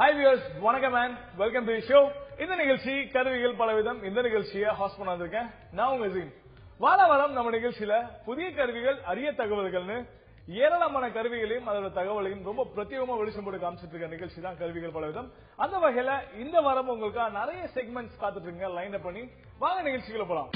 Hi viewers, வணக்கம் man, welcome to the show. இந்த நிகழ்ச்சி கருவிகள் பலவிதம். இந்த நிகழ்ச்சியை ஹாஸ்ட் பண்ண வந்திருக்கேன் நான் உங்க ஜீன். வாரம் நம்ம நிகழ்ச்சியில புதிய கருவிகள், அரிய தகவல்கள்னு ஏராளமான கருவிகளையும் அதோட தகவலையும் ரொம்ப பிரத்யேகமா வெளிச்சம் போட்டு காமிச்சிட்டு இருக்க நிகழ்ச்சி தான் கருவிகள் பலவிதம். அந்த வகையில இந்த வாரம் உங்களுக்கு நிறைய செக்மெண்ட்ஸ் காத்துட்டு இருக்கீங்க, லைன் அப் பண்ணி வாங்க நிகழ்ச்சிக்குள்ள போலாம்.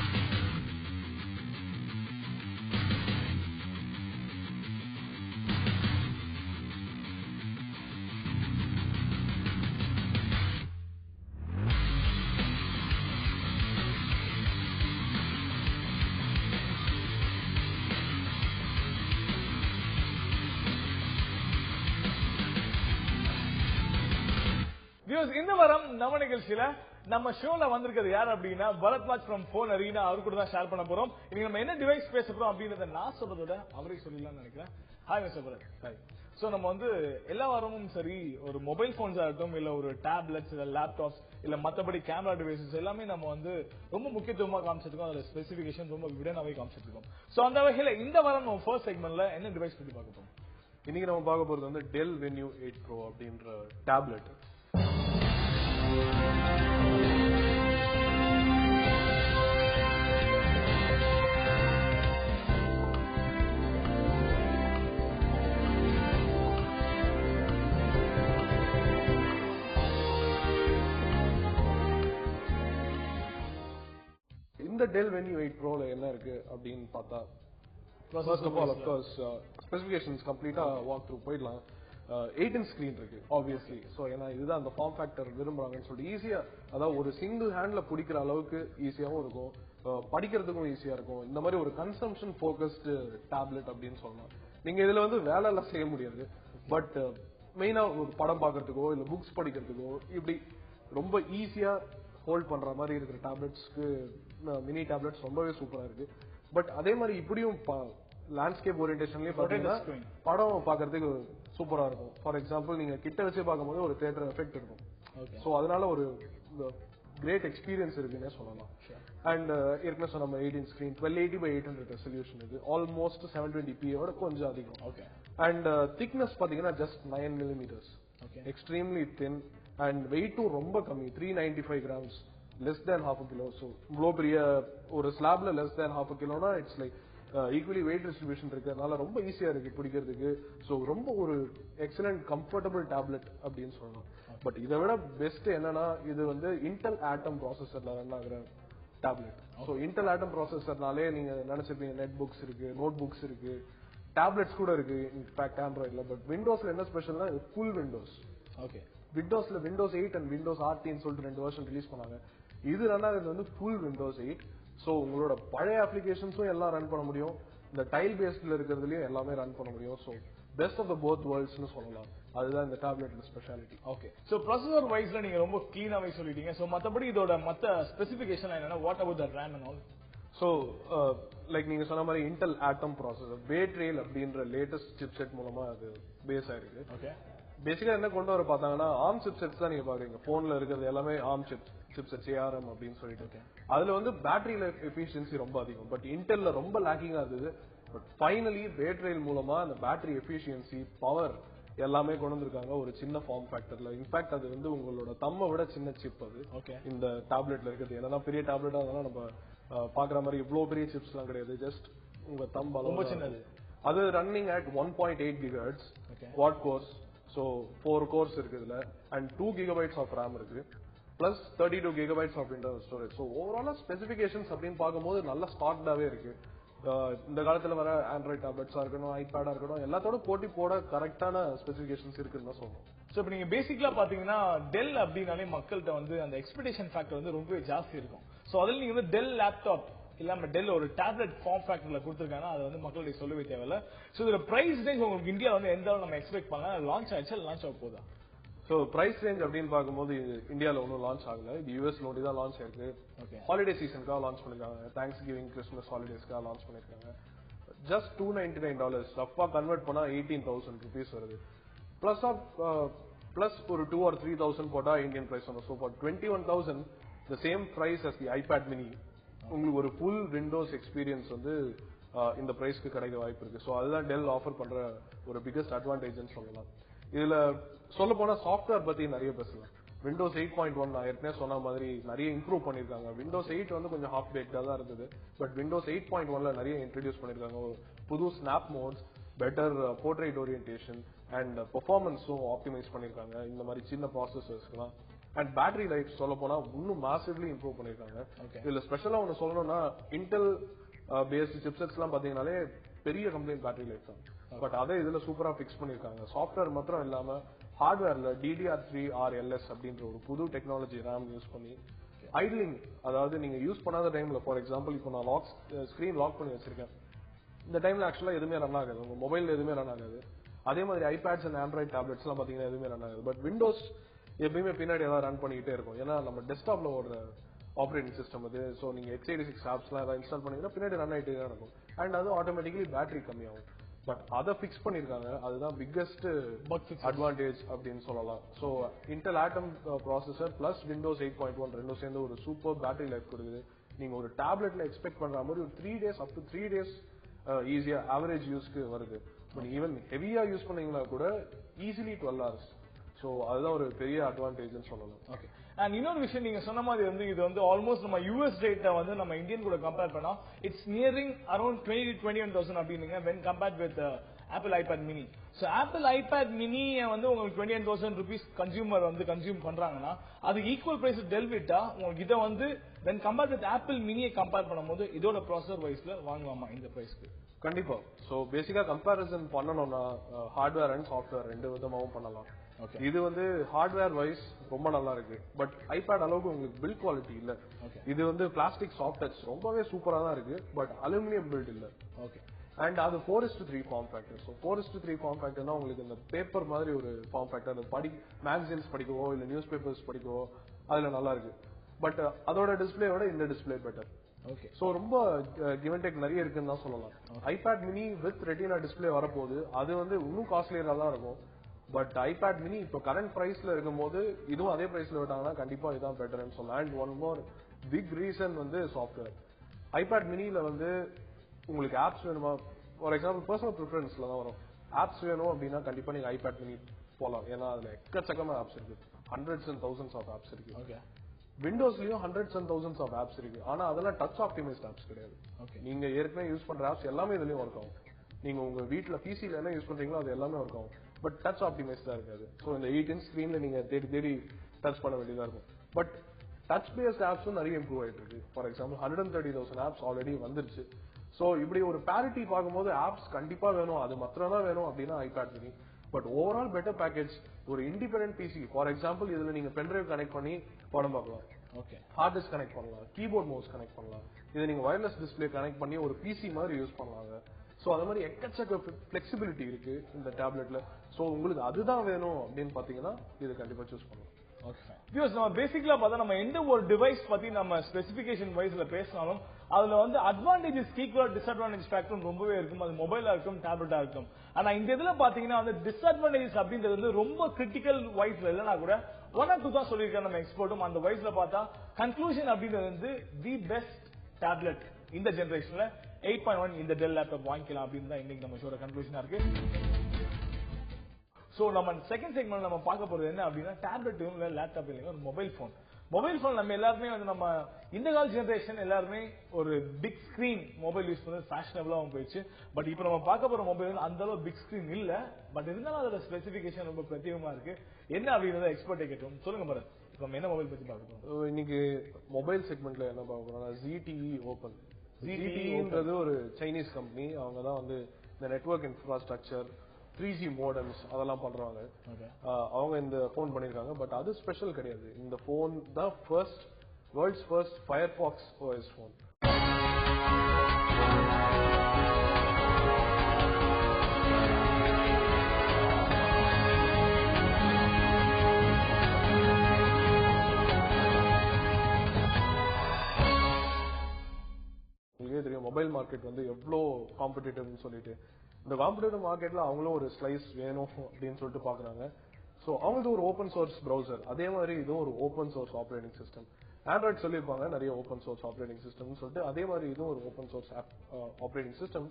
இந்த வாரம் நம்ம நிகழ்ச்சியில நம்ம ஷோல வந்திருக்கிறது யார் அப்படின்னா பரத்வாஜ் ஃப்ரம் போன் அரீனா. அவர் கூட தான் ஷேர் பண்ண போறோம். இன்னைக்கு நம்ம என்ன டிவைஸ் பேச போறோம் அப்படின்றத நான் சொல்றதோட அவரே சொல்லலாம்னு நினைக்கிறேன். Hi mister Bharat. Hi. So நம்ம எல்லா வாரமும் சரி ஒரு மொபைல் போன்ஸ் ஆகட்டும், இல்ல ஒரு டேப்லெட்ஸ், இல்ல லேப்டாப்ஸ், இல்ல மத்தபடி கேமரா டிவைசஸ் எல்லாமே நம்ம ரொம்ப முக்கியத்துவமா காமிச்சிருக்கோம். அதோட ஸ்பெசிபிகேஷன் ரொம்ப விடனாவே காமிச்சிருக்கோம். சோ அந்த வகையில இந்த வாரம் நம்ம ஃபர்ஸ்ட் செக்மெண்ட்ல என்ன டிவைஸ் பத்தி பார்க்க போறோம்? இன்னைக்கு நம்ம பார்க்க போறது டெல் வென்யூ 8 Pro அப்படின்ற டேப்லெட். இந்த டெல் வென்யூ 8 Proல என்ன இருக்கு அப்படின்னு பார்த்தா, first of all of course specifications கம்ப்ளீட்டா வாக் த்ரூ போயிடலாம். 8-inch ஸ்கிரீன் இருக்கு ஆப்வியஸ்லி. ஸோ ஏன்னா இதுதான் அந்த ஃபார்ம் ஃபேக்டர் விரும்புறாங்கன்னு சொல்லிட்டு ஈஸியா, அதாவது ஒரு சிங்கிள் ஹேண்ட்ல பிடிக்கிற அளவுக்கு ஈஸியாவும் இருக்கும், படிக்கிறதுக்கும் ஈஸியா இருக்கும். இந்த மாதிரி ஒரு கன்சம்ஷன் ஃபோக்கஸ்டு டேப்லெட் அப்படின்னு சொல்லலாம். நீங்க இதுல வேலை எல்லாம் செய்ய முடியாது, பட் மெயினா ஒரு படம் பார்க்கறதுக்கோ இல்ல புக்ஸ் படிக்கிறதுக்கோ இப்படி ரொம்ப ஈஸியா ஹோல்ட் பண்ற மாதிரி இருக்கிற டேப்லெட்ஸ்க்கு மினி டேப்லெட்ஸ் ரொம்பவே சூப்பரா இருக்கு. பட் அதே மாதிரி இப்படியும் லேண்ட்ஸ்கேப் ஓரியன்டேஷன்லயும் பாத்தீங்கன்னா படம் பாக்குறதுக்கு சூப்பரா இருக்கும். ஃபார் எக்ஸாம்பிள் நீங்க கிட்ட வச்சு பார்க்கும்போது ஒரு தியேட்டர் எஃபெக்ட் இருக்கும். சோ அதனால ஒரு கிரேட் எக்ஸ்பீரியன்ஸ் இருக்குன்னே சொல்லலாம். அண்ட் ஏற்கனவே சொன்ன 8-inch ஸ்கிரீன் 1280x800 ரெசல்யூஷன், இது ஆல்மோஸ்ட் 720p ஓட கொஞ்சம் அதிகம். அண்ட் திக்னஸ் பாத்தீங்கன்னா just 9 mm, extremely thin. And வெயிட்டும் ரொம்ப கம்மி, 395 grams, less than half a kilo. So இவ்வளோ பெரிய ஒரு ஸ்லாப்ல less than half a kilona it's like equally wait distribution இருக்கு. அதனால ரொம்ப ஈஸியா இருக்கு பிடிக்கிறதுக்கு. ஸோ ரொம்ப ஒரு எக்ஸலண்ட் கம்ஃபர்டபுள் டேப்லெட் அப்படின்னு சொல்லலாம். பட் இதை விட பெஸ்ட் என்னன்னா, இது இன்டெல் ஆட்டம் ப்ராசஸர்ல ரன் ஆகுற டேப்லெட். ஸோ இன்டெல் ஆட்டம் ப்ராசஸர்னாலே நீங்க நினைச்சிருப்பீங்க நெட் புக்ஸ் இருக்கு, நோட் புக்ஸ் இருக்கு, டேப்லெட்ஸ் கூட இருக்கு இன்ஃபேக்ட் ஆண்ட்ராய்ட்ல. பட் விண்டோஸ்ல என்ன ஸ்பெஷல்னா ஃபுல் விண்டோஸ். ஓகே, விண்டோஸ்ல விண்டோஸ் 8 அண்ட் விண்டோஸ் RTன்னு சொல்லிட்டு 2 வெர்ஷன் ரிலீஸ் பண்ணாங்க. இது ரெண்டாவது ஃபுல் விண்டோஸ் 8. சோ உங்களோட பழைய அப்ளிகேஷன்ஸும் எல்லாம் ரன் பண்ண முடியும், இந்த டைல் பேஸ்ட்ல இருக்கிறதுலயும் எல்லாமே ரன் பண்ண முடியும். So best of the both வேர்ல்ட்ஸ்னு சொல்லலாம். அதுதான் இந்த டேப்லெட்ல ஸ்பெஷாலிட்டி. ஓகே, சோ ப்ராசஸர் வைஸ்ல நீங்க ரொம்ப கிளீனாவே சொல்லிட்டீங்க. சோ மத்தபடி இதோட மத்த ஸ்பெசிபிகேஷன் என்னன்னா, what about the RAM and all? So like நீங்க சொன்ன மாதிரி இன்டெல் ஆட்டம் ப்ராசஸர் வேட்ரேல் அப்படின்ற லேட்டஸ்ட் சிப்செட் மூலமா அது பேஸ் ஆயிருக்கு. ஓகே, பேசிக்கா என்ன கொண்டு வர பார்த்தாங்கன்னா, ARM சிப்செட்ஸ் தான் நீங்க பாக்குறீங்க. போன்ல இருக்கிறது எல்லாமே ARM சிப்செட்ஸ், ARM அப்படின்னு சொல்லிட்டு. அதுல பேட்டரி லைஃப் எஃபிஷியன்சி ரொம்ப அதிகம். பட் இன்டெல்ல ரொம்ப லேக்கிங்கா இருந்தது. பட் ஃபைனலி வேட்ரேல் மூலமா அந்த பேட்டரி எஃபிஷியன்சி, பவர் எல்லாமே கொண்டு வந்திருக்காங்க ஒரு சின்ன ஃபார்ம் ஃபேக்டர்ல. இன்ஃபேக்ட் அது உங்களோட தம்மை விட சின்ன சிப் அது இந்த டேப்லெட்ல இருக்குது. என்னன்னா பெரிய டேப்லெட்டா அதெல்லாம் நம்ம பாக்குற மாதிரி இவ்வளவு பெரிய சிப்ஸ் எல்லாம் கிடையாது. ஜஸ்ட் உங்க தம் ரொம்ப சின்னது. அது running at 1.8 GHz quad cores. So 4 cores இருக்கு இதுல. அண்ட் 2 GB ஆஃப் RAM இருக்கு, plus 32 GB of internal storage. So ஓவராலா ஸ்பெசிபிகேஷன்ஸ் அப்படின்னு பார்க்கும்போது நல்ல ஸ்டாக்டாவே இருக்கு. இந்த காலத்துல வர ஆண்ட்ராய்ட் டேப்லெட்ஸா இருக்கணும், ஐபேடா இருக்கணும், எல்லாத்தோட போட்டி போட கரெக்டான ஸ்பெசிபிகேஷன்ஸ் இருக்குன்னு தான் சொல்லணும். சோ இப்ப நீங்க பேசிக்கலா பாத்தீங்கன்னா டெல் அப்படின்னாலே மக்கள்கிட்ட அந்த எக்ஸ்பெக்டேஷன் ஃபேக்டர் ரொம்பவே ஜாஸ்தி இருக்கும். சோ அதுல நீங்க டெல் லேப்டாப் இல்லாம டெல் ஒரு டேப்லெட் ஃபார்ம் ஃபேக்டர்ல கொடுத்திருக்காங்க. அது மக்களுடைய சொல்லவே தேவையில்ல. சோ இதோட பிரைஸ் ரேஞ்ச் உங்களுக்கு இந்தியால எந்த அளவு நம்ம எக்ஸ்பெக்ட் பண்ணலாம்? லான்ச் ஆயிடுச்சு, லான்ச் ஆக போதா? சோ பிரைஸ் ரேஞ்ச் அப்படின்னு பார்க்கும்போது இந்தியால ஒன்னும் லான்ச் ஆகல. இது யூஎஸ்ல ஒண்டி தான் லான்ச் ஆயிருக்கு. ஹாலிடே சீசனுக்காக லான்ச் பண்ணிருக்காங்க. தேங்க்ஸ் கிவிங், கிறிஸ்துமஸ் ஹாலிடேஸ்க்காக லான்ச் பண்ணிருக்காங்க. ஜஸ்ட் $299 ரஃபா கன்வெர்ட் பண்ணா 18,000 rupees வருது. பிளஸ் ஒரு 2 or 3,000 போட்டா இந்தியன் பிரைஸ் வரும். So for 21,000 the same price as the iPad mini, உங்களுக்கு ஒரு ஃபுல் விண்டோஸ் எக்ஸ்பீரியன்ஸ் இந்த பிரைஸ்க்கு கிடைக்க வாய்ப்பு இருக்கு. ஸோ அதுதான் டெல் ஆஃபர் பண்ற ஒரு பிகஸ்ட் அட்வான்டேஜ்னு சொல்லலாம். இதுல சொல்ல போனா சாஃப்ட்வேர் பத்தி நிறைய பேசலாம். விண்டோஸ் 8.1 நான் ஏற்கனவே சொன்ன மாதிரி நிறைய இம்ப்ரூவ் பண்ணிருக்காங்க. விண்டோஸ் 8 வந்து கொஞ்சம் ஹாஃப் பேக்டா தான் இருந்தது. பட் விண்டோஸ் 8.1ல நிறைய இன்ட்ரோடியூஸ் பண்ணிருக்காங்க. புது snap modes, better portrait orientation and பெர்ஃபார்மன்ஸும் ஆப்டிமைஸ் பண்ணிருக்காங்க இந்த மாதிரி சின்ன ப்ராசஸர்ஸ்க்குலாம். அண்ட் பேட்டரி லைஃப் சொல்ல போனா இன்னும் மாசிவ்லி இம்ப்ரூவ் பண்ணிருக்காங்க. இதுல ஸ்பெஷலா ஒன்னு சொல்லணும்னா இன்டெல் பேஸ்ட் சிப்செட்ஸ் எல்லாம் பாத்தீங்கன்னாலே பெரிய கம்ப்ளைண்ட் பேட்டரி லைஃப் தான். பட் அதை இதுல சூப்பரா பிக்ஸ் பண்ணிருக்காங்க. சாஃப்ட்வேர் மாத்திரம் இல்லாம ஹார்ட்வேர்ல DDR3 RLS அப்படின்ற ஒரு புது டெக்னாலஜி ரேம் யூஸ் பண்ணி ஐட்லிங், அதாவது நீங்க யூஸ் பண்ணாத டைம்ல, ஃபார் எக்ஸாம்பிள் இப்போ நான் ஸ்கிரீன் லாக் பண்ணி வச்சிருக்கேன், இந்த டைம்ல ஆக்சுவலா எதுவுமே ரன் ஆகாது, உங்க மொபைல்ல எதுவுமே ரன் ஆகாது. அதே மாதிரி ஐபேட்ஸ் அண்ட் ஆண்ட்ராய்ட் டேப்லெட்ஸ் எல்லாம் பாத்தீங்கன்னா எதுவுமே ரன் ஆகாது. பட் விண்டோஸ் எப்பயுமே பின்னாடி ஏதாவது ரன் பண்ணிக்கிட்டே இருக்கும். ஏன்னா நம்ம டெஸ்க்டாப்ல ஒரு ஆப்ரேட்டிங் சிஸ்டம் அது. ஸோ நீங்க x86 ஆப்ஸ்லாம் ஏதாவது இன்ஸ்டால் பண்ணீங்கன்னா பின்னாடி ரன் ஆகிட்டே தான் இருக்கும். அண்ட் அது ஆட்டோமேட்டிக்கலி பேட்டரி கம்மியாகும். பட் அதை பிக்ஸ் பண்ணிருக்காங்க. அதுதான் பிக்கஸ்ட் அட்வான்டேஜ் அப்படின்னு சொல்லலாம். ஸோ இன்டெல் ஆட்டம் ப்ராசஸர் பிளஸ் விண்டோஸ் 8.1 ரெண்டும் சேர்ந்து ஒரு சூப்பர் பேட்டரி லைஃப் கொடுக்குது. நீங்க ஒரு டேப்லெட்ல எக்ஸ்பெக்ட் பண்ற மாதிரி ஒரு 3 days up to 3 days ஈஸியா ஆவரேஜ் யூஸ்க்கு வருது. பட் ஈவன் ஹெவியா யூஸ் பண்ணீங்கன்னா கூட ஈஸிலி 12 hours. சோ அதுதான் ஒரு பெரிய அட்வான்டேஜ்னு சொல்லலாம். ஓகே. அண்ட் இன்னொரு விஷயம் நீங்க சொன்ன மாதிரி வந்து இது வந்து ஆல்மோஸ்ட் நம்ம யூஎஸ் ரேட்டை வந்து நம்ம இந்தியன் கூட கம்பேர் பண்ணா இட்ஸ் நியரிங் அரௌண்ட் 21,000 அப்படிங்க when compared with Apple iPad mini. So Apple iPad mini வந்து உங்களுக்கு 21,000 rupees கன்சியூமர் வந்து கன்சியூம் பண்றாங்கன்னா அது ஈக்குவல் பிரைஸ் டெல் விட்டா உங்களுக்கு இதை வந்து when compared with Apple mini compare பண்ணும்போது இதோட ப்ராசஸர் வைஸ்ல வாங்கலாமா இந்த பிரைஸ்க்கு? கண்டிப்பா. சோ பேசிக்கா கம்பேரிசன் பண்ணணும்னா ஹார்ட்வேர் அண்ட் சாஃப்ட்வேர் ரெண்டு விதமாவும் பண்ணலாம். இது வந்து ஹார்ட்வேர் வைஸ் ரொம்ப நல்லா இருக்கு. பட் ஐபேட் அளவுக்கு உங்களுக்கு பில்ட் குவாலிட்டி இல்ல. இது வந்து பிளாஸ்டிக் சாஃப்ட் டச் ரொம்பவே சூப்பரா தான் இருக்கு. பட் அலுமினியம் பில்ட் இல்ல. ஓகே. அண்ட் அது 4:3 ஃபார்ம் ஃபேக்டர். ஸோ 4:3 ஃபார்ம் ஃபேக்டர்னா உங்களுக்கு இந்த பேப்பர் மாதிரி ஒரு ஃபார்ம் ஃபேக்டர், மேகசின்ஸ் படிக்கவோ இல்ல நியூஸ் பேப்பர்ஸ் படிக்கவோ அதுல நல்லா இருக்கு. பட் அதோட டிஸ்பிளேயோட இந்த டிஸ்பிளே பெட்டர். ஓகே. சோ ரொம்ப கிவ் அண்ட் டேக் நிறைய இருக்குன்னு தான் சொல்லலாம். IPad mini with retina display வரப்போகுது. அது வந்து இன்னும் காஸ்ட்லியரா தான் இருக்கும். பட் ஐபேட் மினி இப்போ கரண்ட் பிரைஸ்ல இருக்கும்போது இதுவும் அதே பிரைஸ்ல விட்டாங்கன்னா கண்டிப்பா இதான் பெட்டர்னு சொல்லலாம். And one more big reason வந்து சாஃப்ட்வேர். ஐபேட் மினில வந்து உங்களுக்கு ஆப்ஸ் வேணுமா, ஃபார் எக்ஸாம்பிள் பர்சனல் ப்ரிஃபரன்ஸ்ல தான் வரும். ஆப்ஸ் வேணும் அப்படின்னா கண்டிப்பா நீங்க ஐபேட் மினி போலாம். ஏன்னா அதுல எக்கச்சக்கமா ஆப்ஸ் இருக்கு. Hundreds and thousands of apps இருக்கு. ஓகே. விண்டோஸ்லயும் hundreds and thousands of apps இருக்கு. ஆனா அதெல்லாம் டச் ஆப்டிமைஸ்ட் ஆப்ஸ் கிடையாது. நீங்க ஏற்கனவே யூஸ் பண்ற ஆப்ஸ் எல்லாமே இதுலயும் ஒர்க் ஆகும். நீங்க உங்க வீட்டுல பிசில என்ன யூஸ் பண்றீங்களோ அது எல்லாமே ஒர்க் ஆகும். பட் டச் ஆப்டிமைஸ்டா இருக்காது. சோ இந்த 8" ஸ்கிரீன்ல நீங்க தேடி தேடி டச் பண்ண வேண்டியதா இருக்கும். பட் டச் பேஸ்ட் ஆப்ஸும் நிறைய இம்ப்ரூவ் ஆயிட்டு இருக்கு. ஃபார் எக்ஸாம்பிள் 130,000 ஆப்ஸ் ஆல்ரெடி வந்துருச்சு. சோ இப்படி ஒரு பேரிட்டி பார்க்கும்போது ஆப்ஸ் கண்டிப்பா வேணும், அது மாத்திரம் தான் வேணும் அப்படின்னா iPad mini. But overall better package ஒரு இண்டிபெண்டன்ட் பிசி. ஃபார் எக்ஸாம்பிள் இதுல நீங்க பென்ட்ரைவ் கனெக்ட் பண்ணி படம் பார்க்கலாம். ஓகே. ஹார்ட் டிஸ்க் கனெக்ட் பண்ணலாம், கீபோர்ட் மவுஸ் கனெக்ட் பண்ணலாம். இதை நீங்க வயர்லெஸ் டிஸ்பிளே கனெக்ட் பண்ணி ஒரு பிசி மாதிரி யூஸ் பண்ணலாங்க. சோ அது மாதிரி எக்கச்சக்க பிளெக்சிபிலிட்டி இருக்கு இந்த டேப்லெட்ல. சோ உங்களுக்கு அதுதான் வேணும் அப்படின்னு பாத்தீங்கன்னா இது கண்டிப்பா சூஸ் பண்ணலாம். நம்ம பேசிக்கலா பார்த்தா நம்ம எந்த ஒரு டிவைஸ் பத்தி நம்ம ஸ்பெசிபிகேஷன் வைஸ்ல பேசினாலும் அதுல வந்து அட்வான்டேஜஸ் ஈக்குவல் டிஸ்அட்வான்டேஜ் ஃபேக்டரும் ரொம்பவே இருக்கும். அது மொபைலா இருக்கும், டேப்லெட்டா இருக்கும். ஆனா இந்த இதுல பாத்தீங்கன்னா வந்து டிஸ்அட்வான்டேஜஸ் அப்படின்றது வந்து ரொம்ப கிரிட்டிக்கல் வைஸ்ல இல்லைன்னா கூட 1 or 2 தான் சொல்லியிருக்காங்க நம்ம எக்ஸ்பர்ட்டும். அந்த வைஸ்ல பார்த்தா கன்க்ளூஷன் அப்படின்றது வந்து தி பெஸ்ட் டேப்லெட் இந்த ஜெனரேஷன்ல 8.1 இந்த டெல் லேப்டாப் வாங்கிக்கலாம் அப்படின்னு தான் இன்னைக்கு நம்ம ஷோட கன்க்ளூஷனா இருக்கு. சோ நம்ம செகண்ட் செக்மெண்ட் நம்ம பார்க்க போறது என்ன அப்படின்னா டேப்லெட் இல்ல லேப்டாப் இல்லைங்க ஒரு மொபைல் போன். மொபைல் போன் நம்ம எல்லாருமே வந்து நம்ம இந்த கால ஜெனரேஷன் எல்லாருமே ஒரு பிக் ஸ்கிரீன் மொபைல் யூஸ் பண்ணது ஃபேஷனபிளாவும் போயிடுச்சு. பட் இப்போ நம்ம பார்க்க போற மொபைல் அந்த அளவு பிக் ஸ்கிரீன் இல்ல. பட் இருந்தாலும் அதோட ஸ்பெசிபிகேஷன் ரொம்ப பிரத்யேகமா இருக்கு. என்ன அப்படின்றத எக்ஸ்பர்ட்டை கேட்டோம். சொல்லுங்க பாரு, நம்ம என்ன மொபைல் பத்தி பார்க்கணும் இன்னைக்கு? மொபைல் செக்மெண்ட்ல என்ன பார்க்க போறோம்னா ZTE ஓபன். ZTEன்றது ஒரு சைனீஸ் கம்பெனி. அவங்க தான் வந்து இந்த நெட்வொர்க் இன்ஃப்ராஸ்ட்ரக்சர் 3G மோடம்ஸ் அதெல்லாம் பண்றாங்க. அவங்க இந்த போன் பண்ணிருக்காங்க. பட் அது ஸ்பெஷல் கிடையாது. இந்த போன் தான் world's first Firefox OS phone. உங்களுக்கே தெரியும் மொபைல் மார்க்கெட் வந்து எவ்வளோ காம்படிட்டிவ்னு சொல்லிட்டு. இந்த காம்படிட்டிவ் மார்க்கெட்ல அவங்களும் ஒரு ஸ்லைஸ் வேணும் அப்படின்னு சொல்லிட்டு பாக்குறாங்க. சோ அவங்களுக்கு ஒரு ஓபன் சோர்ஸ் பிரவுசர், அதே மாதிரி இதுவும் ஒரு open source operating system. Android சொல்லியிருப்பாங்க நிறைய ஓபன் சோர்ஸ் ஆப்ரேட்டிங் சிஸ்டம் சொல்லிட்டு, அதே மாதிரி இதுவும் ஒரு open source operating system.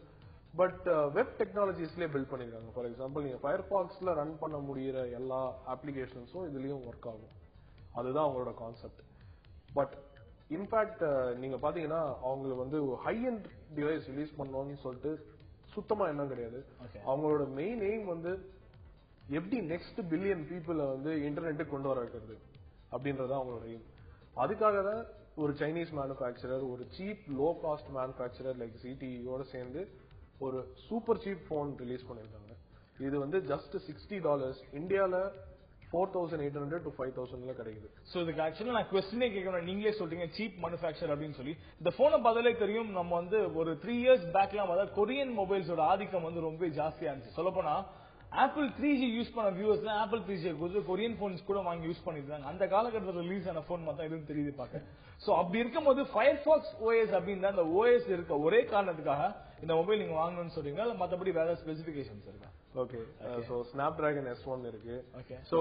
But web டெக்னாலஜிஸ்லயே பில்ட் பண்ணிருக்காங்க. ஃபார் எக்ஸாம்பிள் நீங்க ஃபயர்பாக்ஸ்ல ரன் பண்ண முடியிற எல்லா அப்ளிகேஷன்ஸும் இதுலயும் ஒர்க் ஆகும். அதுதான் அவங்களோட கான்செப்ட். பட் இன்ஃபேக்ட் நீங்க பாத்தீங்கன்னா அவங்களுக்கு வந்து ஹை எண்ட் டிவைஸ் ரிலீஸ் பண்ணணும்னு சொல்லிட்டு சுத்தமா எண்ணம் கிடையாது. அவங்களோட மெயின் எய்ம் வந்து எப்படி நெக்ஸ்ட் பில்லியன் பீப்புளை வந்து இன்டர்நெட்டுக்கு கொண்டு வர வைக்கிறது அப்படின்றது அவங்களோட எய்ம். அதுக்காக தான் ஒரு சைனீஸ் மேனுஃபேக்சரர், ஒரு cheap low cost manufacturer like ZTEயோட சேர்ந்து ஒரு சூப்பர் சீப் போன் ரிலீஸ் பண்ணிருக்காங்க. இது வந்து ஜஸ்ட் $60. இந்தியால 4,800 to 5,000ல கிடைக்குது. சோ இதுக்கு ஆக்சுவலா நான் क्वेश्चनே கேட்கணும். நீங்களே சொல்றீங்க சீப் மேனுஃபேக்சர் அப்படின்னு சொல்லி. இந்த போனை பார்த்தாலே தெரியும் நம்ம வந்து ஒரு 3 years பேக்லாம் பார்த்தா கொரியன் மொபைல்ஸோட ஆதிக்கம் வந்து ரொம்ப ஜாஸ்தியா இருந்துச்சு. சொல்லப்போனா ஆப்பிள் 3G யூஸ் பண்ண viewers Apple 3G Korean phones கூட வாங்கி யூஸ் பண்ணிருந்தாங்க. அந்த காலகட்டத்தில் ரிலீஸ் ஆன போன் மட்டும் எதுவும் தெரியுது பாக்க. சோ அப்படி இருக்கும்போது Firefox OS அப்படின்னு அந்த OS இருக்க ஒரே காரணத்துக்காக இந்த மொபைல் நீங்க வாங்கணும்னு சொல்றீங்க. இல்ல மத்தபடி வேற ஸ்பெசிபிகேஷன்ஸ் இருக்கா? ஓகே, சோ Snapdragon S1 இருக்கு. சோ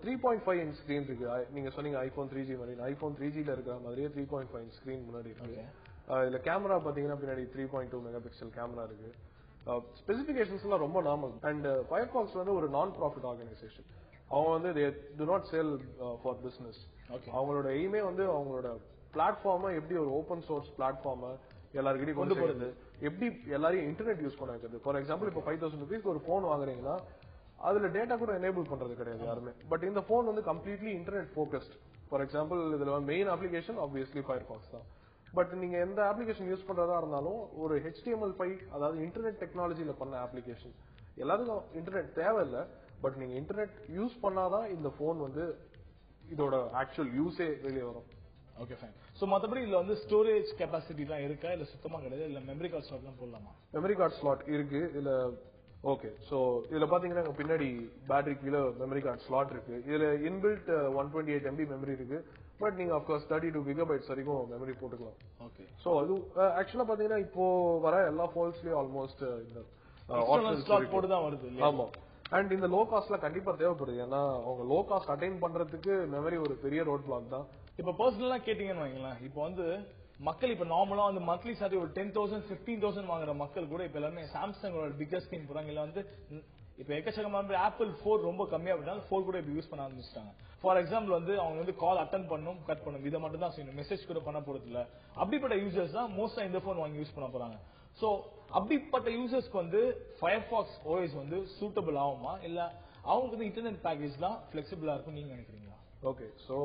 3.5 இன்ச் ஸ்கிரீன் இருக்கு. நீங்க சொன்னீங்க ஐபோன் 3G மாதிரி. ஐபோன் 3Gல இருக்கிற மாதிரியே 3.5 இன்ச் ஸ்கிரீன் முன்னாடி இருக்கு. இதுல கேமரா பாத்தீங்கன்னா பின்னாடி 3.2 மெகா பிக்சல் கேமரா இருக்கு. ஸ்பெசிபிகேஷன்ஸ் எல்லாம் ரொம்ப நார்மல். அண்ட் ஃபயர்பாக்ஸ் வந்து ஒரு நான் ப்ராஃபிட் ஆர்கனைசேஷன். அவங்க வந்து they do not sell for business. அவங்களோட எய்மே வந்து அவங்களோட பிளாட்ஃபார்மை எப்படி ஒரு ஓபன் சோர்ஸ் பிளாட்ஃபார்மை எல்லாருக்கிட்டையும் கொண்டு போறது, எப்படி எல்லாரையும் இன்டர்நெட் யூஸ் பண்ண வைக்கிறது. ஃபார் எக்ஸாம்பிள் இப்போ 5,000 rupees ஒரு போன் வாங்குறீங்கன்னா அதுல டேட்டா கூட எனேபிள் பண்றது கிடையாது யாருமே. பட் இந்த போன் வந்து completely internet focused. For example இதுல மெயின் அப்ளிகேஷன் ஆப்வியஸ்லி ஃபயர்பாக்ஸ் தான். பட் நீங்க எந்த அப்ளிகேஷன் யூஸ் பண்றதா இருந்தாலும் ஒரு HTML5 அதாவது இன்டர்நெட் டெக்னாலஜில பண்ண அப்ளிகேஷன். எல்லாருக்கும் இன்டர்நெட் தேவையில்லை, பட் நீங்க இன்டர்நெட் யூஸ் பண்ணாதான் இந்த போன் வந்து இதோட ஆக்சுவல் யூஸே வெளியே வரும். Okay fine. சோ மத்தபடி இதுல வந்து ஸ்டோரேஜ் கெபாசிட்டிலாம் இருக்கா இல்ல சுத்தமா கிடையாது? இல்ல மெமரி கார்டு ஸ்லாட்லாம் போடலாமா? மெமரி கார்டு ஸ்லாட் இருக்கு இதுல. ஓகே, சோ இதுல பாத்தீங்கன்னா பின்னாடி பேட்டரி கீழ மெமரி கார்டு ஸ்லாட் இருக்கு. இதுல இன்பில்ட் 128 MB மெமரி இருக்கு. பட் நீங்க ஆஃப் கோர்ஸ் 32 GB வரைக்கும் மெமரி போட்டுக்கலாம். ஓகே, சோ அது ஆக்சுவலா பாத்தீங்கன்னா இப்போ வர எல்லா போன்ஸ்லயும் ஆல்மோஸ்ட் இந்த ஸ்லாட் போட்டு தான் வருது. ஆமா. அண்ட் இந்த லோ காஸ்ட்ல கண்டிப்பா தேவைப்படுது. ஏன்னா அவங்க லோ காஸ்ட் அட்டைன் பண்றதுக்கு மெமரி ஒரு பெரிய ரோட் பிளாக் தான். இப்ப பர்சனலா கேட்டீங்கன்னு வைங்களேன், இப்போ வந்து மக்கள் இப்ப நார்மலா வந்து மந்த்லி சாரி ஒரு 10,000 15,000 வாங்குற மக்கள் கூட இப்ப எல்லாமே சாம்சங்கோட பிக்கஸ்ட் ஸ்கிரீன் போறாங்க. இல்ல வந்து இப்ப எக்கச்சக்கமான ஆப்பிள் 4 ரொம்ப கம்மியா போட்டாங்க, 4 கூட இப்ப யூஸ் பண்ண ஆரம்பிச்சிட்டாங்க. ஃபார் எக்ஸாம்பிள் வந்து அவங்க வந்து கால் அட்டன் பண்ணும், கட் பண்ணும், இதை மட்டும் தான் செய்யணும், மெசேஜ் கூட பண்ண போறது இல்ல. அப்படிப்பட்ட யூசர்ஸ் தான் மோஸ்டா இந்த போன் வாங்கி யூஸ் பண்ண போறாங்க. சோ அப்படிப்பட்ட யூசர்ஸ்க்கு வந்து Firefox OS வந்து சூட்டபிள் ஆகுமா, இல்ல அவங்களுக்கு வந்து இன்டர்நெட் பேக்கேஜ் தான் பிளெக்சிபிளா இருக்கும் நீங்க நினைக்கிறீங்களா? ஓகே, சோ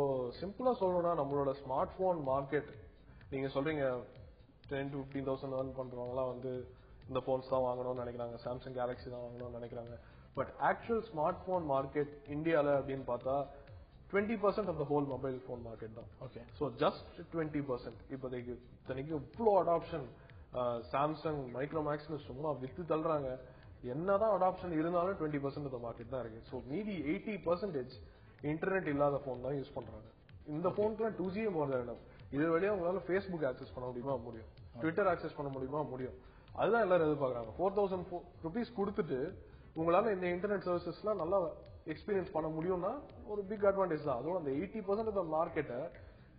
சிம்பிளா சொல்லணும்னா நம்மளோட ஸ்மார்ட் போன் மார்க்கெட், நீங்க சொல்றீங்க 10 to 15,000 earn பண்றவங்கலாம் வந்து இந்த போன்ஸ் தான் வாங்கணும்னு நினைக்கிறாங்க, சாம்சங் கேலக்ஸி தான் வாங்கணும்னு நினைக்கிறாங்க. But actual smart phone market இந்தியால அப்படின்னு பார்த்தா 20% of the whole mobile phone market தான். Okay, so just 20%. இப்போதைக்கு இத்தனைக்கு இவ்வளோ அடாப்ஷன் சாம்சங் மைக்ரோமேக்ஸ்னு சும்மா வித்து தள்ளுறாங்க. என்னதான் அடாப்ஷன் இருந்தாலும் 20% ஆஃப் த மார்க்கெட் தான் இருக்கு. ஸோ மீதி 80% இன்டர்நெட் இல்லாத போன் தான் யூஸ் பண்றாங்க. இந்த போனுக்குலாம் 2G மோர் தேன் எனஃப். இது வழியா உங்களால Facebook ஆக்சஸ் பண்ண முடியுமா? முடியும். ட்விட்டர் ஆக்சஸ் பண்ண முடியுமா? முடியும். அதுதான் எல்லாரும் எதிர்பார்க்கறாங்க. 4,000 rupees கொடுத்துட்டு உங்களால இந்த இன்டர்நெட் சர்வீசஸ்லாம் நல்லா எக்ஸ்பீரியன்ஸ் பண்ண முடியும்னா ஒரு பிக் அட்வான்டேஜ் தான். அதுவும் அந்த 80% ஆஃப் த மார்க்கெட்டை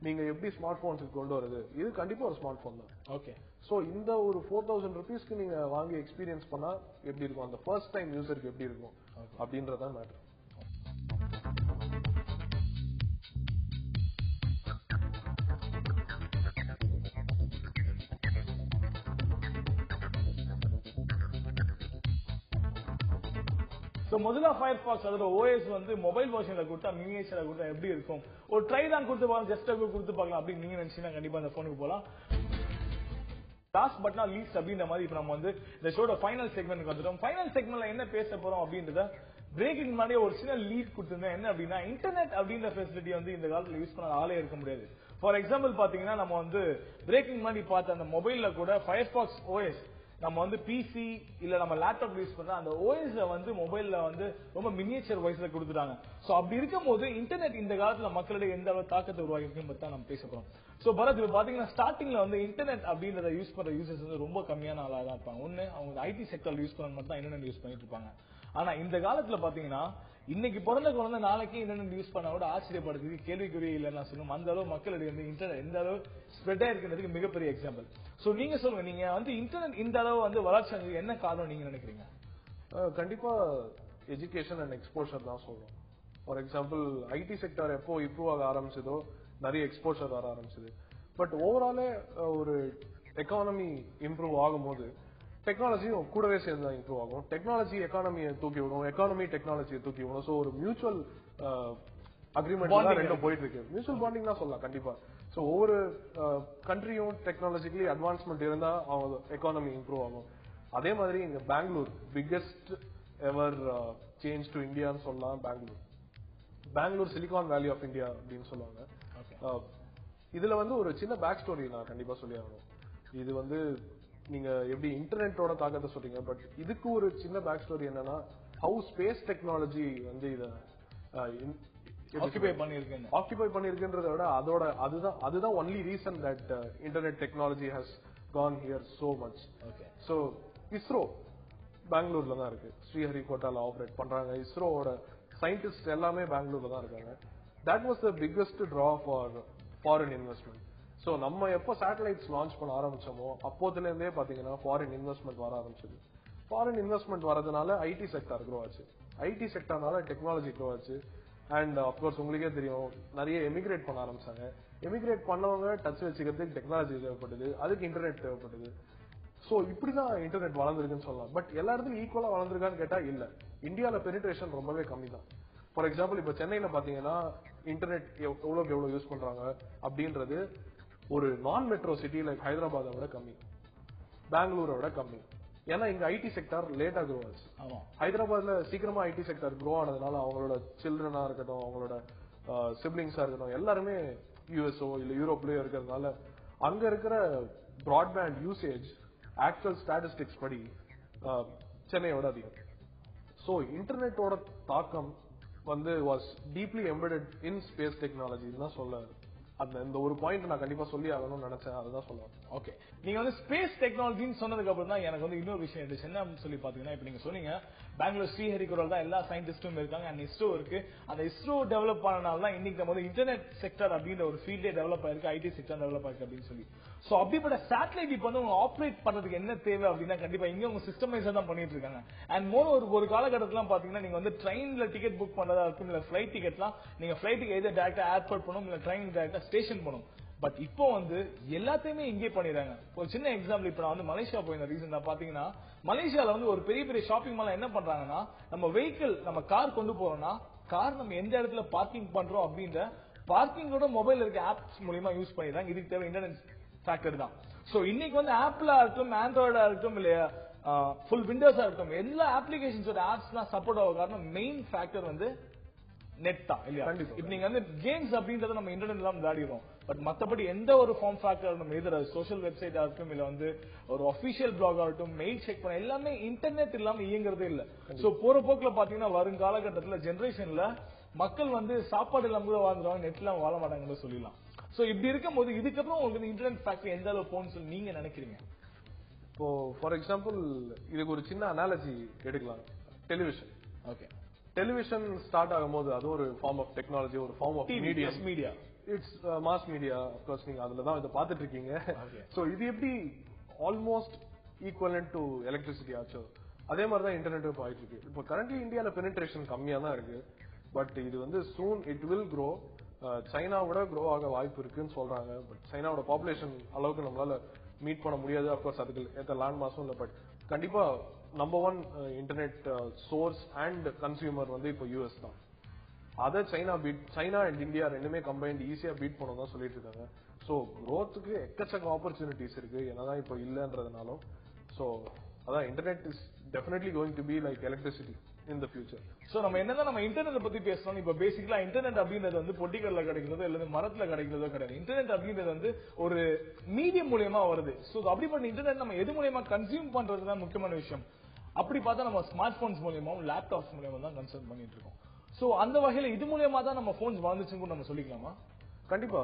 நீங்க எப்படி ஸ்மார்ட் போன்ஸுக்கு கொண்டு வருது? இது கண்டிப்பா ஒரு ஸ்மார்ட் போன் தான். ஓகே, சோ இந்த ஒரு 4,000 rupeesக்கு நீங்க வாங்கி எக்ஸ்பீரியன்ஸ் பண்ணா எப்படி இருக்கும், அந்த ஃபர்ஸ்ட் டைம் யூசருக்கு எப்படி இருக்கும் அப்படின்றதான் மேட்டர். முதல்ல Firefox அதோட OS வந்து மொபைல் வெர்ஷன்ல கொடுத்தா மினியேச்சரா கொடுத்தா எப்படி இருக்கும்? ஒரு ட்ரை தான் கொடுத்து பார்க்கலாம், ஜஸ்ட் கொடுத்து பார்க்கலாம் அப்படின்னு நீங்க நினைச்சீங்கன்னா கண்டிப்பா அந்த போனுக்கு போலாம். லாஸ்ட் பட் நாட் லீஸ்ட் அப்படின்ற மாதிரி இப்ப நம்ம வந்து இந்த ஷோட ஃபைனல் செக்மெண்ட் வந்துட்டோம். ஃபைனல் செக்மெண்ட்ல என்ன பேச போறோம் அப்படின்றத பிரேக்கிங் முன்னாடியே ஒரு சின்ன லீட் கொடுத்திருந்தேன். என்ன அப்படின்னா, இன்டர்நெட் அப்படின்ற ஃபெசிலிட்டி வந்து இந்த காலத்துல யூஸ் பண்ண ஆளே இருக்க முடியாது. ஃபார் எக்ஸாம்பிள் பாத்தீங்கன்னா நம்ம வந்து பிரேக்கிங் முன்னாடி பார்த்த அந்த மொபைல்ல கூட Firefox OS நம்ம வந்து பிசி இல்ல நம்ம லேப்டாப் யூஸ் பண்ற அந்த OS வந்து மொபைல்ல வந்து ரொம்ப மினியேச்சர் வைஸ்ல கொடுத்துட்டாங்க. சோ அப்படி இருக்கும்போது இன்டர்நெட் இந்த காலத்துல மக்களிடையே எந்த அளவு தாக்கத்தை உருவாக்கி இருக்குன்னு பத்தி நம்ம பேச போறோம். சோ பரத், இப்ப பாத்தீங்கன்னா ஸ்டார்டிங்ல வந்து இன்டர்நெட் அப்படின்றத யூஸ் பண்ற யூசர்ஸ் வந்து ரொம்ப கம்மியான ஆளா தான் இருப்பாங்க. ஒண்ணு அவங்க ஐடி செக்டர்ல யூஸ் பண்ண மட்டும் தான் இன்டர்நெட் யூஸ் பண்ணிட்டு இருப்பாங்க. ஆனா இந்த காலத்துல பாத்தீங்கன்னா இன்னைக்கு பிறந்த குழந்தை நாளைக்கு இன்டர்நெட் யூஸ் பண்ண கூட ஆச்சரியப்படுறது கேள்விக்குரிய இல்ல நான் சொல்லுவோம். அந்த அளவு மக்களிடையே வந்து இன்டர்நெட் எந்த அளவு ஸ்ப்ரெட் ஆயிருக்கிறதுக்கு மிகப்பெரிய எக்ஸாம்பிள். சோ நீங்க சொல்லுங்க, நீங்க வந்து இன்டர்நெட் இந்த அளவு வந்து வளர்ச்சி அடைஞ்சதுக்கு என்ன காரணம் நீங்க நினைக்கிறீங்க? கண்டிப்பா எஜுகேஷன் அண்ட் எக்ஸ்போஷர் தான் சொல்றோம். ஃபார் எக்ஸாம்பிள் ஐடி செக்டர் எப்போ இம்ப்ரூவ் ஆக ஆரம்பிச்சதோ நிறைய எக்ஸ்போஷர் வர ஆரம்பிச்சது. பட் ஓவராலே ஒரு எக்கானமி இம்ப்ரூவ் ஆகும்போது டெக்னாலஜியும் கூடவே சேர்ந்து தான் இம்ப்ரூவ் ஆகும். டெக்னாலஜி எக்கானமியை தூக்கி விடும், எக்கானமி டெக்னாலஜியை தூக்கி விடும். ஸோ ஒரு மியூச்சுவல் அக்ரிமெண்ட் ரெண்டும் போயிட்டு இருக்கு. மியூச்சுவல் பாண்டிங் தான் சொல்லலாம் கண்டிப்பா. ஸோ ஒவ்வொரு கண்ட்ரியும் டெக்னாலஜிக்கலி அட்வான்ஸ்மெண்ட் இருந்தா அவங்க எக்கானமி இம்ப்ரூவ் ஆகும். அதே மாதிரி இங்க Bangalore biggest ever change to இந்தியான்னு சொல்லலாம். Bangalore silicon valley of India அப்படின்னு சொல்லுவாங்க. இதுல வந்து ஒரு சின்ன பேக் ஸ்டோரி நான் கண்டிப்பா சொல்லி ஆகணும். இது வந்து நீங்க எப்படி இன்டர்நெட்டோட தாக்கத்தை சொல்றீங்க, பட் இதுக்கு ஒரு சின்ன பேக் ஸ்டோரி என்னன்னா ஹவு ஸ்பேஸ் டெக்னாலஜி வந்து இத ஆக்கிபை பண்ணிருக்குன்றத விட அதுதான் only reason that internet technology has gone here so much. So ISRO பெங்களூர்ல தான் இருக்கு, ஸ்ரீஹரிகோட்டால ஆபரேட் பண்றாங்க. இஸ்ரோவோட சயின்டிஸ்ட் எல்லாமே பெங்களூர்ல தான் இருக்காங்க. That was the biggest draw for foreign investment. So நம்ம எப்ப சேட்டலைட்ஸ் லான்ச் பண்ண ஆரம்பிச்சோமோ அப்போதுல இருந்தே பாத்தீங்கன்னா ஃபாரின் இன்வெஸ்ட்மெண்ட் வர ஆரம்பிச்சது. ஃபாரின் இன்வெஸ்ட்மெண்ட் வரதுனால ஐடி செக்டார் க்ரோ ஆச்சு, ஐடி செக்டார்னால டெக்னாலஜி க்ரோ ஆச்சு. அண்ட் அப்கோர்ஸ் உங்களுக்கே தெரியும் நிறைய எமிகிரேட் பண்ண ஆரம்பிச்சாங்க. எமிகிரேட் பண்ணவங்க டச் வச்சுக்கிறதுக்கு டெக்னாலஜி தேவைப்பட்டது, அதுக்கு இன்டர்நெட் தேவைப்பட்டது. சோ இப்படிதான் இன்டர்நெட் வளர்ந்துருக்குன்னு சொல்லலாம். பட் எல்லா இடத்துலயும் ஈக்குவலா வளர்ந்துருக்கான்னு கேட்டா இல்ல. இந்தியால பெனிட்ரேஷன் ரொம்பவே கம்மி தான். ஃபார் எக்ஸாம்பிள் இப்ப சென்னையில பாத்தீங்கன்னா இன்டர்நெட் எவ்வளவு யூஸ் பண்றாங்க அப்படின்றது ஒரு நான் மெட்ரோ சிட்டி லைக் ஹைதராபாத்தை விட கம்மி, பெங்களூரை விட கம்மி. ஏன்னா இங்க ஐடி செக்டார் லேட்டா க்ரோ ஆச்சு. ஹைதராபாத்ல சீக்கிரமா ஐடி செக்டார் க்ரோ ஆனதுனால அவங்களோட சில்ட்ரனா இருக்கட்டும், அவங்களோட சிப்ளிங்ஸா இருக்கட்டும், எல்லாருமே யூஎஸ்ஓ இல்ல யூரோப்லயோ இருக்கிறதுனால அங்க இருக்கிற பிராட்பேண்ட் யூசேஜ் ஆக்சுவல் ஸ்டாட்டிஸ்டிக்ஸ் படி சென்னையோட அதிகம். சோ இன்டர்நெட்டோட தாக்கம் வந்து was deeply embedded in space technology தான் சொல்ல. இந்த ஒரு பாயிண்ட் நான் கண்டிப்பா சொல்லி ஆகணும்னு நினைச்சேன், அதுதான் சொல்லுவேன். ஓகே, நீங்க வந்து ஸ்பேஸ் டெக்னாலஜின்னு சொன்னதுக்கு அப்புறம் தான் எனக்கு வந்து இன்னொரு விஷயம் இருந்துச்சு. என்ன சொல்லி பாத்தீங்கன்னா, இப்ப நீங்க சொன்னீங்க பெங்களூர் ஸ்ரீஹரிகோட்டால தான் எல்லா சயின்டிஸ்டும் இருக்காங்க, அண்ட் இஸ்ரோ இருக்கு. அந்த இஸ்ரோ டெவலப் ஆனனால தான் இன்னைக்கு நம்ம இன்டர்நெட் செக்டர் அப்படின்ற ஒரு ஃபீல்டே டெவலப் ஆயிருக்கு, ஐடி செக்டர் டெவலப் ஆயிருக்கு அப்படின்னு சொல்லி. சோ அப்படிப்பட்ட சேட்டலைட் இப்ப வந்து ஆப்ரேட் பண்றதுக்கு என்ன தேவை அப்படின்னா கண்டிப்பா இங்க உங்க சிஸ்டமைஸா தான் பண்ணிட்டு இருக்காங்க. அண்ட் மோர் ஒரு காலகட்டத்துல பாத்தீங்கன்னா நீங்க வந்து ட்ரெயின்ல டிக்கெட் புக் பண்றதா இருக்கும், இல்ல ஃபிளைட் டிக்கெட்லாம் நீங்க ஃபிளைட்டுக்கு எது டேரக்டா ஏர்போர்ட் பண்ணும், இல்ல ட்ரெயின் டேரக்டா ஸ்டேஷன் பண்ணும். பட் இப்போ வந்து எல்லாத்தையுமே இங்கே பண்ணிடுறாங்க. ஒரு சின்ன எக்ஸாம்பிள், இப்ப நான் வந்து மலேசியா போயிருந்தேன் ரீசெண்டா. பாத்தீங்கன்னா மலேசியால வந்து ஒரு பெரிய பெரிய ஷாப்பிங் மால் என்ன பண்றாங்கன்னா, நம்ம வெஹிக்கிள் நம்ம கார் கொண்டு போறோம்னா கார் நம்ம எந்த இடத்துல பார்க்கிங் பண்றோம் அப்படின்ற பார்க்கிங்கோட மொபைல் இருக்க ஆப்ஸ் மூலமா யூஸ் பண்ணிடுறாங்க. இதுக்கு தேவை இன்டர்நெட் ஃபேக்டர் தான். சோ இன்னைக்கு வந்து ஆப்பிளா இருக்கட்டும், ஆண்ட்ராய்டா இருக்கட்டும், இல்லையா ஃபுல் விண்டோஸா இருக்கட்டும், எல்லா அப்ளிகேஷன்ஸோட ஆப்ஸ் தான் சப்போர்ட் ஆக காரணம் மெயின் ஃபேக்டர் வந்து நெட் தான் இல்லையா? இப்ப நீங்க வந்து கேம்ஸ் அப்படின்றத நம்ம இன்டர்நெட் எல்லாம் விளையாடிடுறோம். பட் மத்தபடி எந்த ஒரு ஃபார்ம் ஃபேக்டர் நம்ம எதிர சோஷியல் வெப்சைட் ஆகட்டும், இல்ல வந்து ஒரு அபிஷியல் பிளாக் ஆகட்டும், மெயில் செக் பண்ண எல்லாமே இன்டர்நெட் இல்லாம இயங்குறதே இல்ல. சோ போற போக்குல பாத்தீங்கன்னா வருங்காலகட்டத்துல ஜெனரேஷன்ல மக்கள் வந்து சாப்பாடு இல்லாம கூட வாழ்ந்துருவாங்க, நெட் இல்லாம வாழ மாட்டாங்கன்னு சொல்லலாம். சோ இப்படி இருக்கும் போது இதுக்கப்புறம் உங்களுக்கு இன்டர்நெட் ஃபேக்டரி எந்த அளவு போகணும்னு சொல்லி நீங்க நினைக்கிறீங்க? இப்போ ஃபார் எக்ஸாம்பிள் இதுக்கு ஒரு சின்ன அனாலஜி எடுக்கலாம். டெலிவிஷன். ஓகே, டெலிவிஷன் ஸ்டார்ட் ஆகும்போது அது ஒரு ஃபார்ம் ஆஃப் டெக்னாலஜி, ஒரு form of media. It's mass media. Of course நீங்க அதுல தான் இதை பார்த்துட்டு இருக்கீங்க. சோ இது எப்படி ஆல்மோஸ்ட் ஈக்குவலன்ட் டு எலக்ட்ரிசிட்டி ஆச்சோ அதே மாதிரி தான் இன்டர்நெட்டும் போயிட்டு இருக்கு. இப்போ கரண்ட்லி இந்தியால பெனிட்ரேஷன் கம்மியா தான் இருக்கு. பட் இது வந்து சூன் இட் வில் க்ரோ. சைனாவோட க்ரோ ஆக வாய்ப்பு இருக்குன்னு சொல்றாங்க. பட் சைனாவோட பாப்புலேஷன் அளவுக்கு நம்மளால மீட் பண்ண முடியாது. அப்கோர்ஸ் அதுக்கு ஏற்ற லேண்ட் மாஸும் இல்லை. பட் கண்டிப்பா number 1 internet source and consumer வந்து இப்போ யூஎஸ் தான். அதை சைனா அண்ட் இந்தியா ரெண்டுமே கம்பைன்ட் ஈஸியா பீட் பண்ண தான் சொல்லிட்டு இருக்காங்க. சோ க்ரோத்துக்கு எக்கச்சக்க ஆப்பர்ச்சுனிட்டிஸ் இருக்கு, என்னதான் இப்போ இல்லன்றதுனாலும். சோ அதான் internet is definitely going to be like electricity in the future. So நம்ம என்னன்னா நம்ம இன்டர்நெட் பத்தி பேசணும். இப்ப பேசிக்கலா இன்டர்நெட் அப்படின்றது வந்து பொட்டிக்கல்ல கிடைக்கிறதோ இல்ல மரத்துல கிடைக்கிறதோ கிடையாது. இன்டர்நெட் அப்படின்றது வந்து ஒரு மீடியம் மூலியமா வருது. சோ அப்படிப்பட்ட இன்டர்நெட் நம்ம எது மூலியமா கன்சியூம் பண்றதுதான் முக்கியமான விஷயம். அப்படி பார்த்தா நம்ம ஸ்மார்ட் போன்ஸ் மூலியமாவும் லேப்டாப்ஸ் மூலியமா தான் கன்சல்ட் பண்ணிட்டு இருக்கோம். சோ அந்த வகையில இது மூலியமா தான் நம்ம போன்ஸ் வளர்ந்துச்சுன்னு நம்ம சொல்லிக்கலாமா? கண்டிப்பா.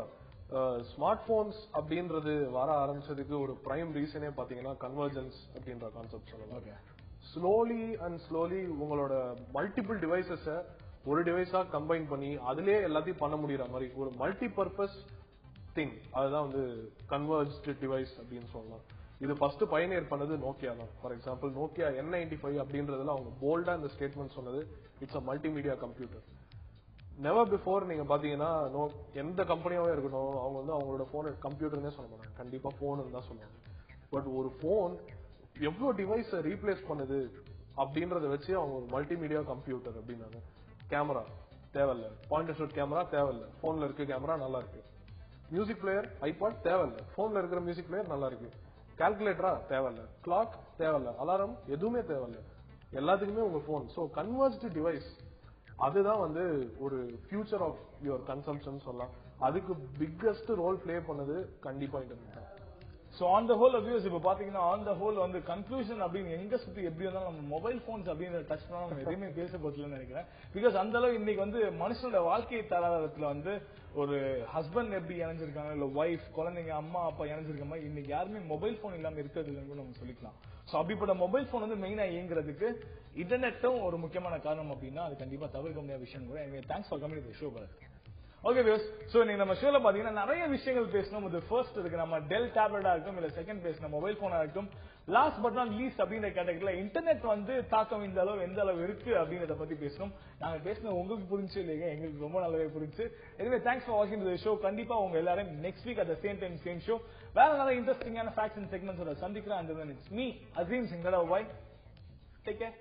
ஸ்மார்ட் போன்ஸ் அப்படின்றது வர ஆரம்பிச்சதுக்கு ஒரு பிரைம் ரீசனே பாத்தீங்கன்னா கன்வர்ஜென்ஸ் அப்படின்ற கான்செப்ட் சொல்லலாம். ஸ்லோலி உங்களோட மல்டிபிள் டிவைசஸ ஒரு டிவைஸா கம்பைன் பண்ணி அதுலயே எல்லாத்தையும் பண்ண முடியற மாதிரி ஒரு மல்டி பர்பஸ் திங். அதுதான் வந்து கன்வர்ஜ்டு டிவைஸ் அப்படின்னு சொல்லலாம். இது ஃபர்ஸ்ட் பயனியர் பண்ணது நோக்கியா தான். ஃபார் எக்ஸாம்பிள் நோக்கியா N95 அப்படின்றதுல அவங்க போல்டா இந்த ஸ்டேட்மெண்ட் சொன்னது it's a multimedia computer. Never before நீங்க பாத்தீங்கன்னா எந்த கம்பெனியாவே இருக்கட்டும் அவங்க வந்து அவங்களோட போன் கம்ப்யூட்டர்னே சொல்ல மாட்டாங்க, கண்டிப்பா போன் தான் சொல்லுவாங்க. பட் ஒரு போன் எவ்வளவு டிவைஸ் ரீப்ளேஸ் பண்ணுது அப்படின்றத வச்சு அவங்க ஒரு மல்டிமீடியா கம்ப்யூட்டர் அப்படின்னாங்க. கேமரா தேவையில்ல, பாயிண்ட் அண்ட் ஷூட் கேமரா தேவையில்ல, போன்ல இருக்க கேமரா நல்லா இருக்கு. மியூசிக் பிளேயர் ஐபாட் தேவையில்ல, போன்ல இருக்கிற மியூசிக் பிளேயர் நல்லா இருக்கு. கால்குலேட்டரா தேவையில்ல, கிளாக் தேவையில்ல, அலாரம் எதுவுமே தேவையில்ல, எல்லாத்துக்குமே உங்க போன். சோ கன்வர்ஜ்டு டிவைஸ் அதுதான் வந்து ஒரு ஃபியூச்சர் ஆஃப் யுவர் கன்சம்ப்ஷன் சொல்லலாம். அதுக்கு பிக்கஸ்ட் ரோல் பிளே பண்ணது கண்டிப்பா இன்டர்நெட் தான். So on the whole abuse இப்ப பாத்தீங்கன்னா ஆன் த ஹோல் வந்து கன்க்ளூஷன் அப்படின்னு எங்க சுத்தி எப்படி இருந்தாலும் நம்ம மொபைல் போன்ஸ் அப்படின்னு டச் பண்ணா நம்ம எதையுமே பேச போறதுலன்னு நினைக்கிறேன். பிகாஸ் அந்த அளவு இன்னைக்கு வந்து மனுஷனோட வாழ்க்கை தராதரத்துல வந்து ஒரு ஹஸ்பண்ட் எப்படி இணைஞ்சிருக்காங்க, இல்ல ஒய்ஃப், குழந்தைங்க, அம்மா அப்பா இணைஞ்சிருக்க மாதிரி இன்னைக்கு யாருமே மொபைல் போன் இல்லாம இருக்கிறது இல்லைன்னு நம்ம சொல்லிக்கலாம். சோ அப்படிப்பட்ட மொபைல் போன் வந்து மெயினா இயங்குறதுக்கு இன்டர்நெட்டும் ஒரு முக்கியமான காரணம் அப்படின்னா அது கண்டிப்பா தவிர்க்க முடியாத விஷயம் கூட. Thanks for coming to the show Bharat. Okay views, so இன்னைக்கு நம்ம ஷோல பாத்தீங்கன்னா நிறைய விஷயங்கள் பேசணும். இது ஃபர்ஸ்ட் இருக்கு நம்ம டெல் டேப்லெட்டா இருக்கட்டும், இல்ல செகண்ட் பேசின மொபைல் போனா இருக்கட்டும், லாஸ்ட் பட் நாட் லீஸ்ட் அப்படின்ற கேட்டகரியில இன்டர்நெட் வந்து தாக்கம் இந்த அளவு எந்த அளவு இருக்கு அப்படின்றத பத்தி பேசணும். நாங்க பேசின உங்களுக்கு புரிஞ்சு இல்லைங்க, எங்களுக்கு ரொம்ப நல்லாவே புரிஞ்சு. எனவே தேங்க்ஸ் ஃபார் வாட்சிங் தி ஷோ. கண்டிப்பா உங்க எல்லாரும் next week at the same time same show வேற நல்ல இன்ட்ரெஸ்டிங்கான ஃபேக்ட்ஸ் அண்ட் செக்மெண்ட்ஸோட சந்திக்கிறேன். And then it's me Aseem சிங்கடா. Bye, take care.